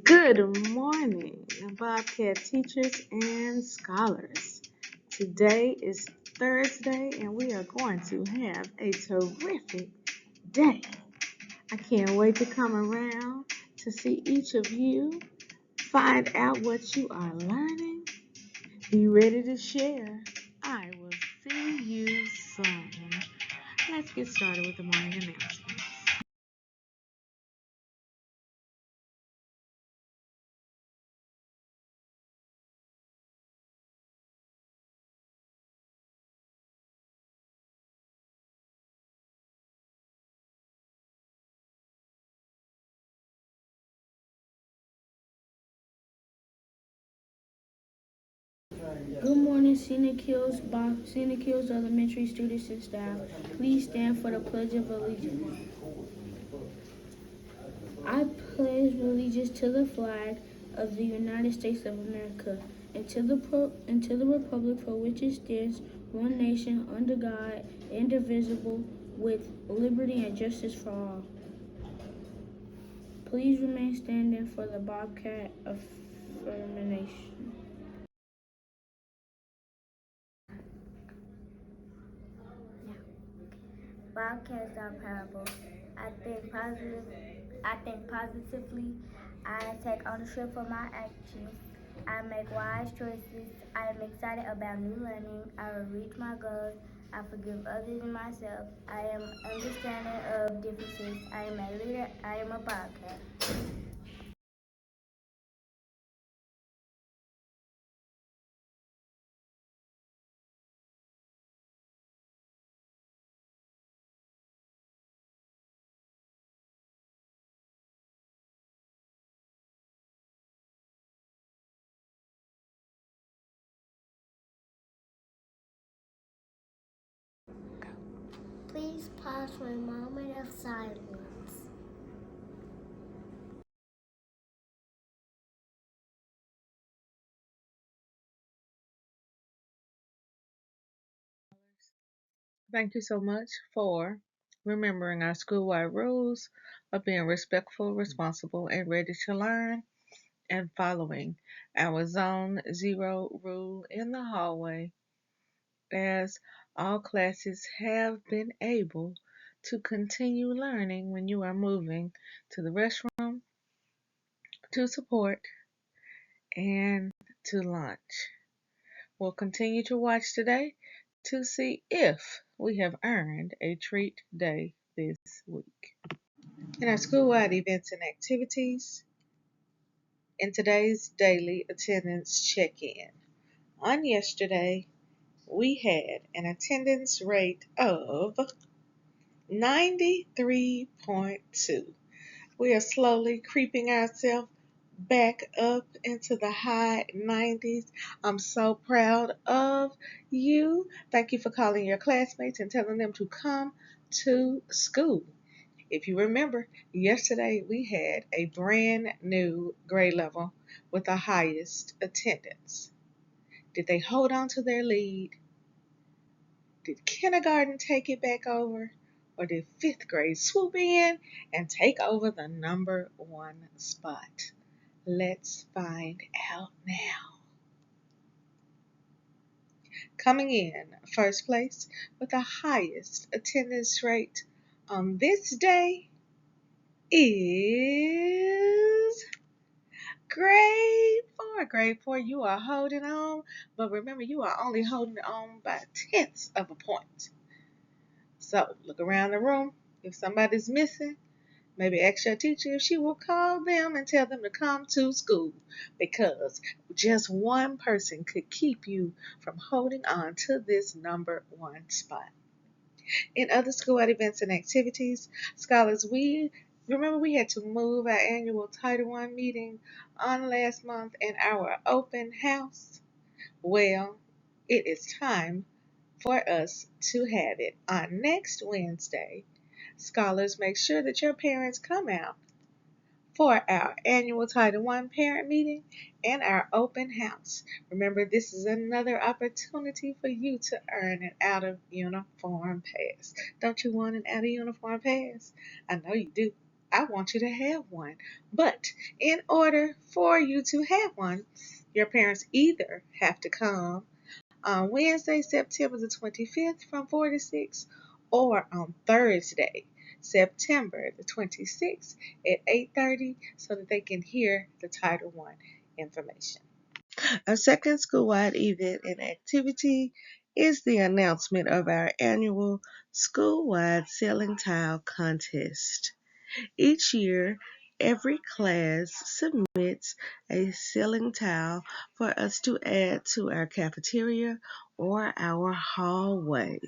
Good morning, Bobcat teachers and scholars. Today is Thursday, and we are going to have a terrific day. I can't wait to come around to see each of you, find out what you are learning. Be ready to share. I will see you soon. Let's get started with the morning announcements. Good morning, Scenic Hills Elementary students and staff. Please stand for the Pledge of Allegiance. I pledge allegiance to the flag of the United States of America and to the republic for which it stands, one nation, under God, indivisible, with liberty and justice for all. Please remain standing for the Bobcat affirmation. Bobcats are powerful. I think positive. I think positively. I take ownership for my actions. I make wise choices. I am excited about new learning. I will reach my goals. I forgive others and myself. I am understanding of differences. I am a leader. I am a Bobcat. Please pause for a moment of silence. Thank you so much for remembering our school-wide rules of being respectful, responsible, and ready to learn, and following our Zone Zero rule in the hallway, as all classes have been able to continue learning when you are moving to the restroom, to support, and to lunch. We'll continue to watch today to see if we have earned a treat day this week. In our school-wide events and activities, in today's daily attendance check-in. On yesterday, we had an attendance rate of 93.2. We are slowly creeping ourselves back up into the high 90s. I'm so proud of you. Thank you for calling your classmates and telling them to come to school. If you remember, yesterday we had a brand new grade level with the highest attendance. Did they hold on to their lead? Did kindergarten take it back over? Or did fifth grade swoop in and take over the number one spot? Let's find out now. Coming in first place with the highest attendance rate on this day is grade 4. Grade 4, you are holding on, but remember, you are only holding on by tenths of a point. So look around the room. If somebody's missing, maybe ask your teacher if she will call them and tell them to come to school, because just one person could keep you from holding on to this number one spot. In other school-wide events and activities, scholars, we had to move our annual Title I meeting on last month in our open house. Well, it is time for us to have it on next Wednesday. Scholars, make sure that your parents come out for our annual Title I parent meeting and our open house. Remember, this is another opportunity for you to earn an out of uniform pass. Don't you want an out of uniform pass? I know you do. I want you to have one. But in order for you to have one, your parents either have to come on Wednesday, September the 25th from 4 to 6, or on Thursday, September the 26th at 8:30 so that they can hear the Title I information. Our second school-wide event and activity is the announcement of our annual school-wide ceiling tile contest. Each year, every class submits a ceiling tile for us to add to our cafeteria or our hallway.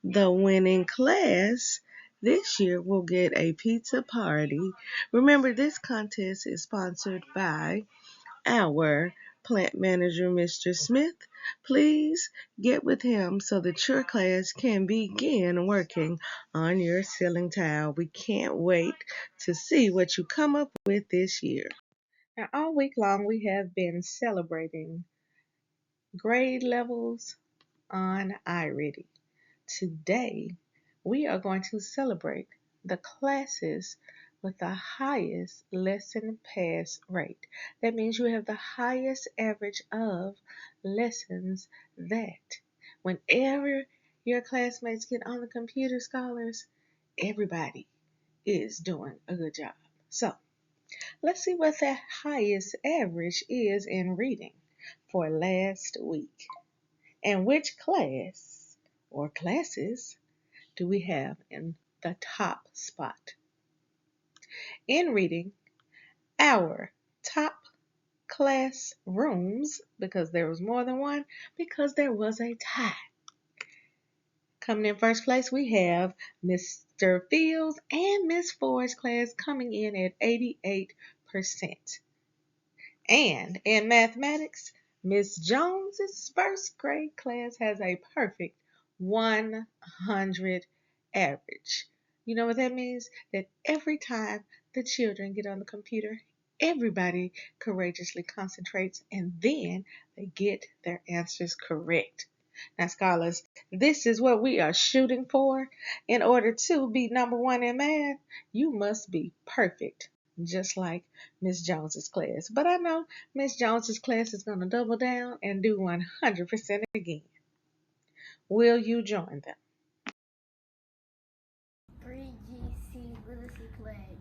The winning class this year will get a pizza party. Remember, this contest is sponsored by our plant manager, Mr. Smith. Please get with him so that your class can begin working on your ceiling tile. We can't wait to see what you come up with this year. Now, all week long, we have been celebrating grade levels on iReady. Today, we are going to celebrate the classes with the highest lesson pass rate. That means you have the highest average of lessons that whenever your classmates get on the computer scholars, everybody is doing a good job. So let's see what the highest average is in reading for last week. And which class or classes do we have in the top spot? In reading, our top class rooms, because there was more than one, because there was a tie. Coming in first place, we have Mr. Fields and Miss Ford's class coming in at 88%. And in mathematics, Miss Jones's first grade class has a perfect 100 average. You know what that means? That every time the children get on the computer, everybody courageously concentrates and then they get their answers correct. Now, scholars, this is what we are shooting for. In order to be number one in math, you must be perfect, just like Miss Jones's class. But I know Miss Jones's class is going to double down and do 100% again. Will you join them? 3GC Literacy Pledge.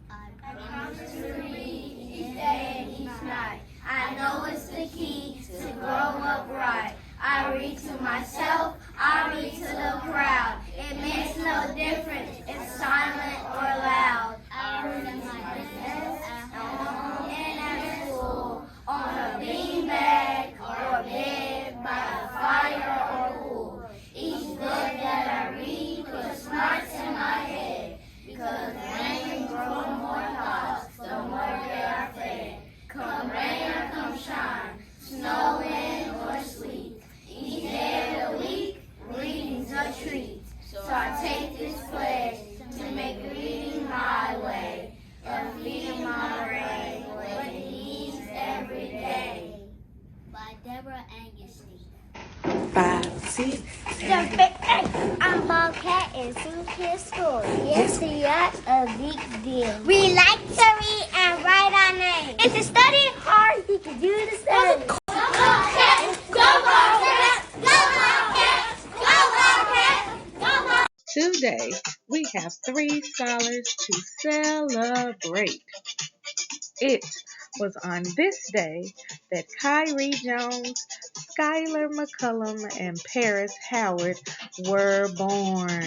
I promise to read each day and each night. I know it's the key to grow up right. I read to myself, I read to the crowd. It makes no difference if silent or loud. I read my desk, at home and at school, on a beanbag or bed, by a fire or pool. Each book that I read puts smarts in my head, because rain grows more thoughts, the more they are fed. Come rain or come shine, snow, wind, or sleet, each day of the week, reading's a treat. So I take this pledge to make reading my way, of feeding my brain what it needs every day. By Deborah Angustein. 5, 6, 7. I'm Bobcat in Scenic Hills School. Yes, we are a big deal. We like to read and write our name. And to study hard, we can do the same. Go Bobcats! Go Bobcats! Go Bobcats! Go Bobcats! Go Bobcats! Today, we have 3 scholars to celebrate. It was on this day that Kyrie Jones, Skylar McCullum, and Paris Howard were born.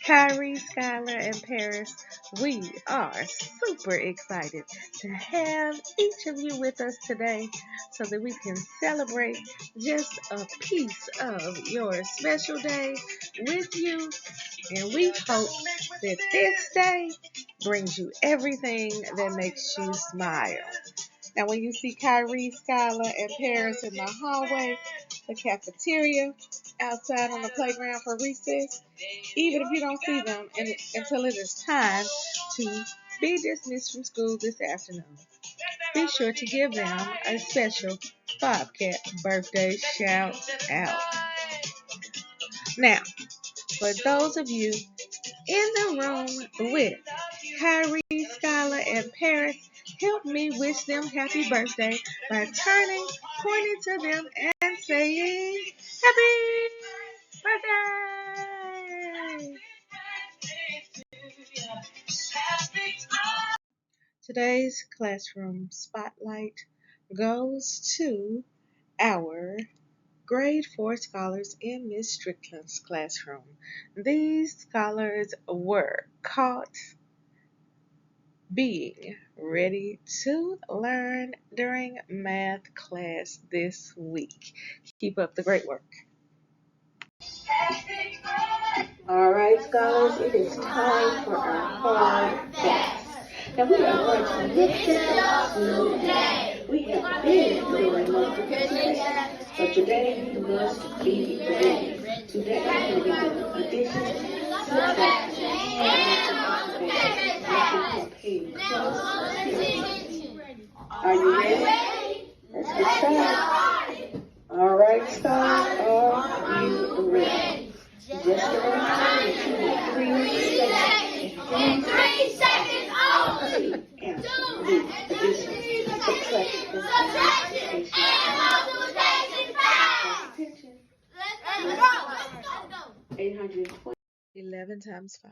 Kyrie, Skylar, and Paris, we are super excited to have each of you with us today so that we can celebrate just a piece of your special day with you. And we hope that this day brings you everything that makes you smile. Now, when you see Kyrie, Skylar, and Paris in the hallway, the cafeteria, outside on the playground for recess, even if you don't see them until it is time to be dismissed from school this afternoon, be sure to give them a special Bobcat birthday shout out. Now, for those of you in the room with Kyrie, Skylar, and Paris. Help me wish them happy birthday by pointing to them, and saying, Happy birthday! Today's classroom spotlight goes to our grade 4 scholars in Miss Strickland's classroom. These scholars were caught being ready to learn during math class this week. Keep up the great work. All right, scholars, it is time for our hard facts. Now we are going to look at them today. We have been doing multiplication, but today you must be ready. Today we will be doing addition, subtraction, and multiplication. Pay close attention. Are you ready? Let's get started. All right, scholars, are you ready? Just a reminder that you have 3 seconds. In 3 seconds only. Answer the addition, subtraction, and multiplication facts. Attention. Let's go. 820. 11 times 5.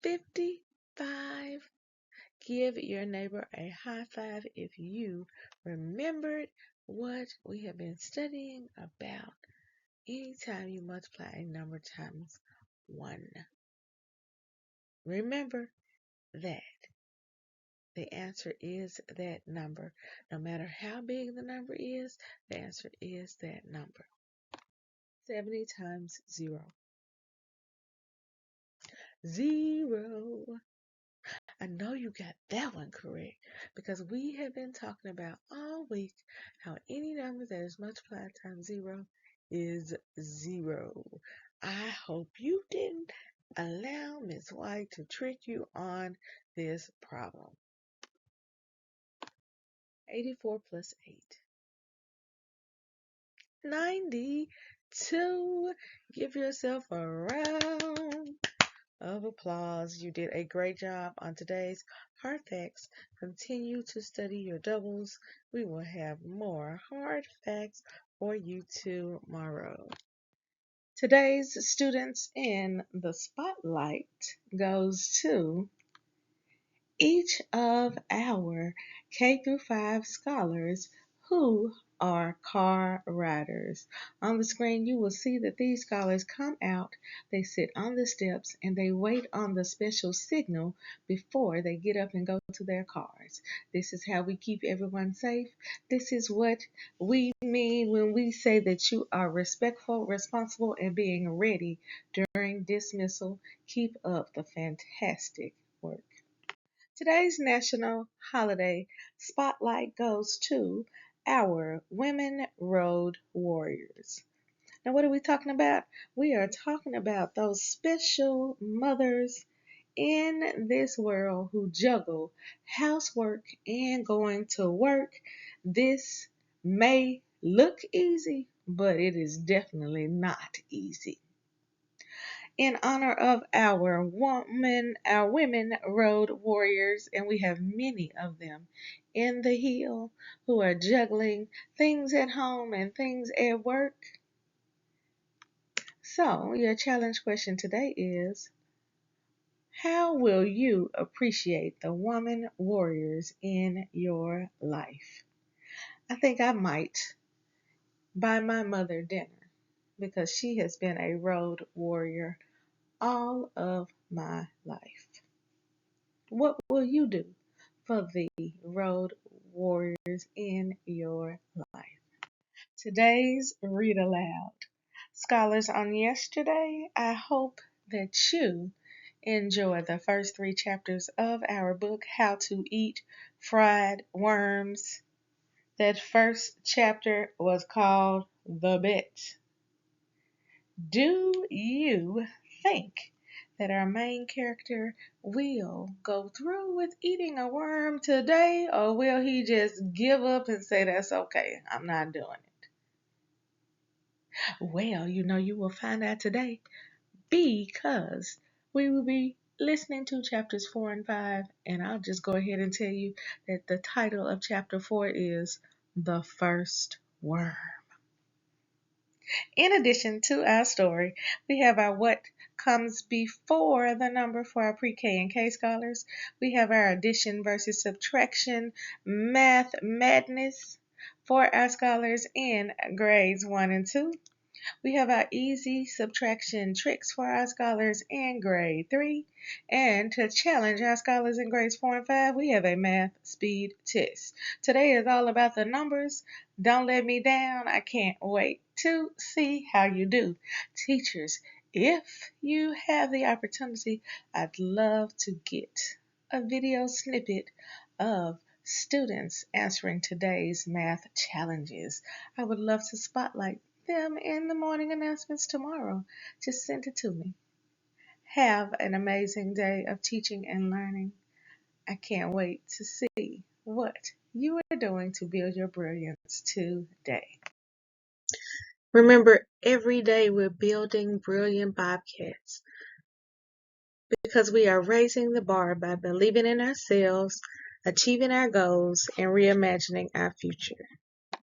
55. Give your neighbor a high five if you remembered what we have been studying about. Anytime you multiply a number times 1, remember that the answer is that number. No matter how big the number is, the answer is that number. 70 times 0. 0. I know you got that one correct because we have been talking about all week how any number that is multiplied times 0 is 0. I hope you didn't allow Miss White to trick you on this problem. 84 plus 8. 92. Give yourself a round of applause. You did a great job on today's hard facts. Continue to study your doubles. We will have more hard facts for you tomorrow. Today's students in the spotlight goes to each of our K through 5 scholars who are car riders. On the screen, you will see that these scholars come out, they sit on the steps, and they wait on the special signal before they get up and go to their cars. This is how we keep everyone safe. This is what we mean when we say that you are respectful, responsible, and being ready during dismissal. Keep up the fantastic work. Today's national holiday spotlight goes to our women road warriors. Now, what are we talking about? We are talking about those special mothers in this world who juggle housework and going to work. This may look easy, but it is definitely not easy. In honor of our women road warriors, and we have many of them in the hill who are juggling things at home and things at work. So, your challenge question today is, how will you appreciate the woman warriors in your life? I think I might buy my mother dinner because she has been a road warrior all of my life. What will you do for the road warriors in your life? Today's Read Aloud. Scholars on yesterday, I hope that you enjoy the first 3 chapters of our book, How to Eat Fried Worms. That first chapter was called The Bet. Do you think that our main character will go through with eating a worm today, or will he just give up and say, that's okay, I'm not doing it? Well, you will find out today because we will be listening to chapters 4 and 5, and I'll just go ahead and tell you that the title of chapter 4 is The First Worm. In addition to our story, we have our what comes before the number for our pre-K and K scholars. We have our addition versus subtraction math madness for our scholars in grades 1 and 2. We have our easy subtraction tricks for our scholars in grade 3. And to challenge our scholars in grades 4 and 5, we have a math speed test. Today is all about the numbers. Don't let me down. I can't wait to see how you do. Teachers, if you have the opportunity, I'd love to get a video snippet of students answering today's math challenges. I would love to spotlight them in the morning announcements tomorrow. Just send it to me. Have an amazing day of teaching and learning. I can't wait to see what you are doing to build your brilliance today. Remember, every day we're building brilliant Bobcats because we are raising the bar by believing in ourselves, achieving our goals, and reimagining our future.